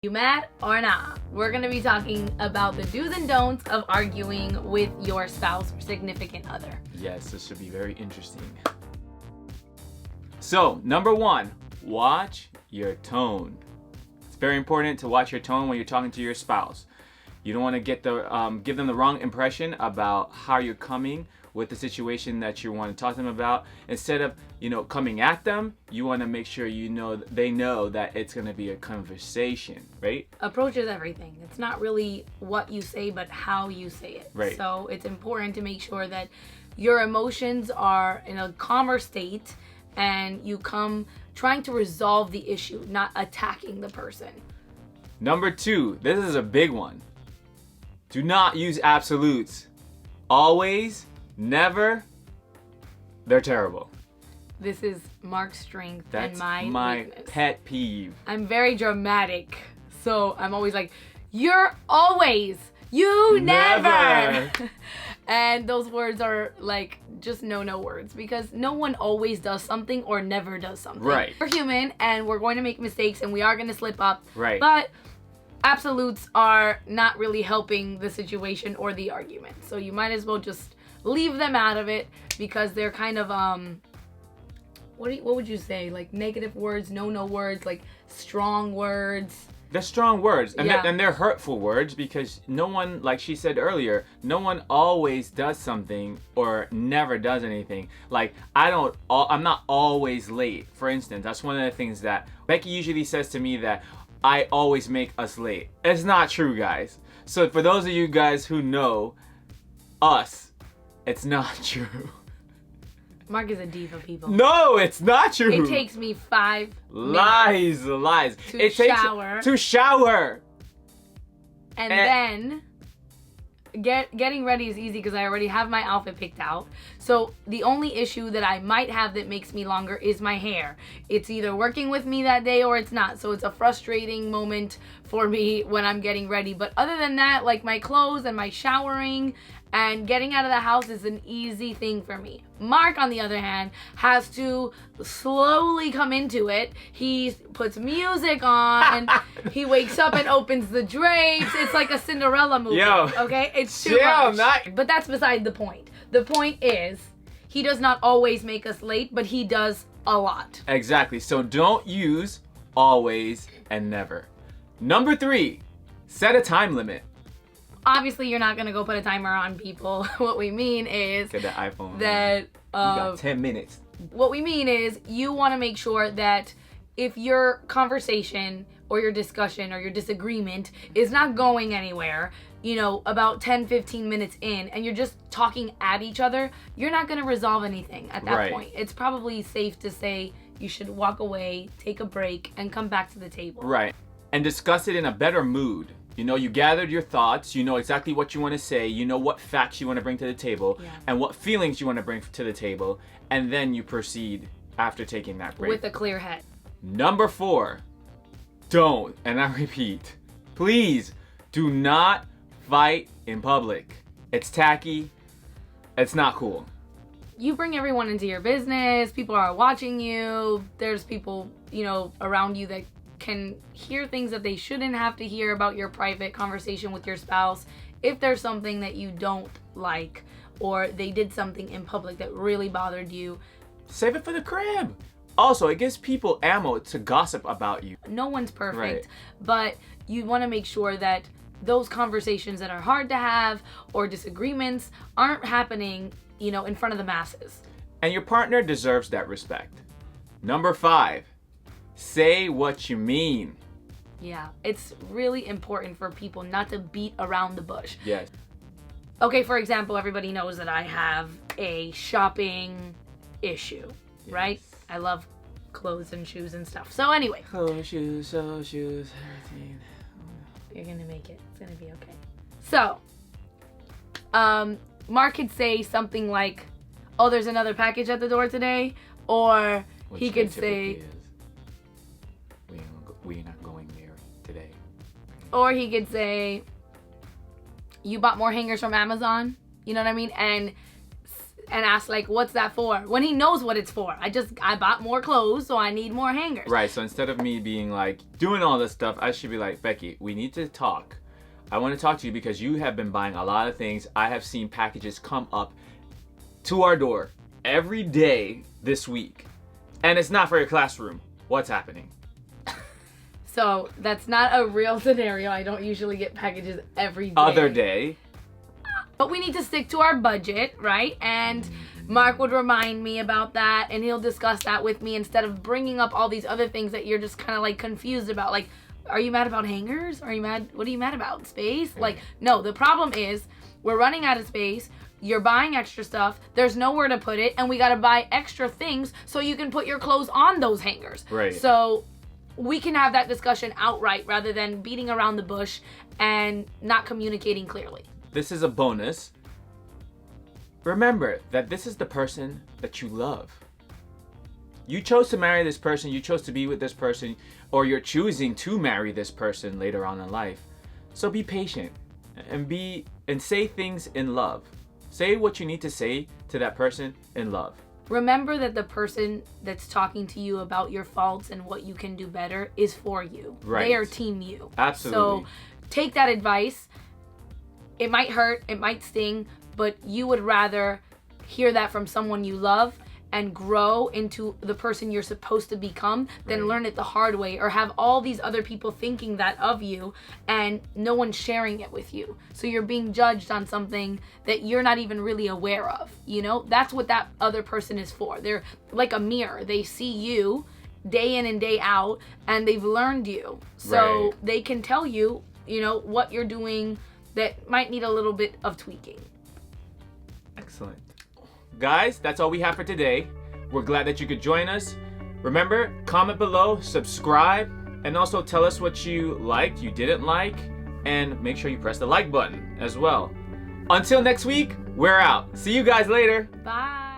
You mad or not? We're going to be talking about the do's and don'ts of arguing with your spouse or significant other. Yes, this should be very interesting. So, number one, watch your tone. It's very important to watch your tone when you're talking to your spouse. You don't want to give them the wrong impression about how you're coming with the situation that you want to talk to them about. Instead of, coming at them, you want to make sure they know that it's going to be a conversation, right? Approach is everything. It's not really what you say, but how you say it. Right. So it's important to make sure that your emotions are in a calmer state and you come trying to resolve the issue, not attacking the person. Number two, this is a big one. Do not use absolutes. Always, never, they're terrible. This is Mark's strength That's and my weakness. Pet peeve. I'm very dramatic, so I'm always like, you're always, you never. And those words are like just no words, because no one always does something or never does something. Right. We're human and we're going to make mistakes and we are going to slip up. Right. But absolutes are not really helping the situation or the argument. So you might as well just leave them out of it, because they're kind of what would you say, like negative words, no words, like strong words. They're strong words, and, Yeah. they're hurtful words, because no one, like she said earlier, no one always does something or never does anything. Like, I'm not always late, for instance. That's one of the things that Becky usually says to me, that I always make us late. It's not true, guys. So for those of you guys who know us, it's not true. Mark is a diva, people. No, it's not true. It takes me 5 lies to shower. To shower. And then getting ready is easy because I already have my outfit picked out. So the only issue that I might have that makes me longer is my hair. It's either working with me that day or it's not. So it's a frustrating moment for me when I'm getting ready. But other than that, like my clothes and my showering and getting out of the house is an easy thing for me. Mark, on the other hand, has to slowly come into it. He puts music on, he wakes up and opens the drapes. It's like a Cinderella movie. Yo, okay? It's too much. But that's beside the point. The point is, he does not always make us late, but he does a lot. Exactly. So don't use always and never. Number 3, set a time limit. Obviously, you're not gonna go put a timer on people. What we mean is Get the iPhone. that you got 10 minutes. What we mean is you want to make sure that if your conversation or your discussion or your disagreement is not going anywhere, about 10-15 minutes in, and you're just talking at each other, you're not going to resolve anything at that point. It's probably safe to say you should walk away, take a break, and come back to the table. Right. And discuss it in a better mood. You gathered your thoughts, you know exactly what you want to say, you know what facts you want to bring to the table, and what feelings you want to bring to the table, and then you proceed after taking that break. With a clear head. Number 4, don't, and I repeat, please do not fight in public. It's tacky, it's not cool. You bring everyone into your business, people are watching you, there's people, around you that can hear things that they shouldn't have to hear about your private conversation with your spouse. If there's something that you don't like, or they did something in public that really bothered you, save it for the crib. Also, it gives people ammo to gossip about you. No one's perfect, but you want to make sure that those conversations that are hard to have or disagreements aren't happening, in front of the masses. And your partner deserves that respect. Number 5, say what you mean. Yeah, it's really important for people not to beat around the bush. Yes. Okay, for example, everybody knows that I have a shopping issue, right? I love clothes and shoes and stuff. So anyway. Clothes, shoes, everything. You're gonna make it. It's gonna be okay. So, Mark could say something like, oh, there's another package at the door today. Or he could say... We're not going there today. Or he could say, you bought more hangers from Amazon. You know what I mean? And and ask like, what's that for? When he knows what it's for. I bought more clothes, so I need more hangers. Right, so instead of me being like, doing all this stuff, I should be like, Becky, we need to talk. I want to talk to you because you have been buying a lot of things. I have seen packages come up to our door every day this week. And it's not for your classroom. What's happening? So that's not a real scenario. I don't usually get packages every day. Other day. But we need to stick to our budget, right? And Mark would remind me about that, and he'll discuss that with me instead of bringing up all these other things that you're just kind of like confused about. Like, are you mad about hangers? Are you mad? What are you mad about? Space? Like, no, the problem is we're running out of space. You're buying extra stuff. There's nowhere to put it, and we got to buy extra things so you can put your clothes on those hangers. Right. So we can have that discussion outright rather than beating around the bush and not communicating clearly. This is a bonus. Remember that this is the person that you love. You chose to marry this person, you chose to be with this person, or you're choosing to marry this person later on in life. So be patient and say things in love. Say what you need to say to that person in love. Remember that the person that's talking to you about your faults and what you can do better is for you. Right. They are team you. Absolutely. So take that advice. It might hurt, it might sting, but you would rather hear that from someone you love and grow into the person you're supposed to become than learn it the hard way or have all these other people thinking that of you and no one sharing it with you. So you're being judged on something that you're not even really aware of. You know, that's what that other person is for. They're like a mirror. They see you day in and day out and they've learned you. So they can tell you, you know, what you're doing that might need a little bit of tweaking. Excellent. Guys, that's all we have for today. We're glad that you could join us. Remember, comment below, subscribe, and also tell us what you liked, you didn't like, and make sure you press the like button as well. Until next week, we're out. See you guys later. Bye.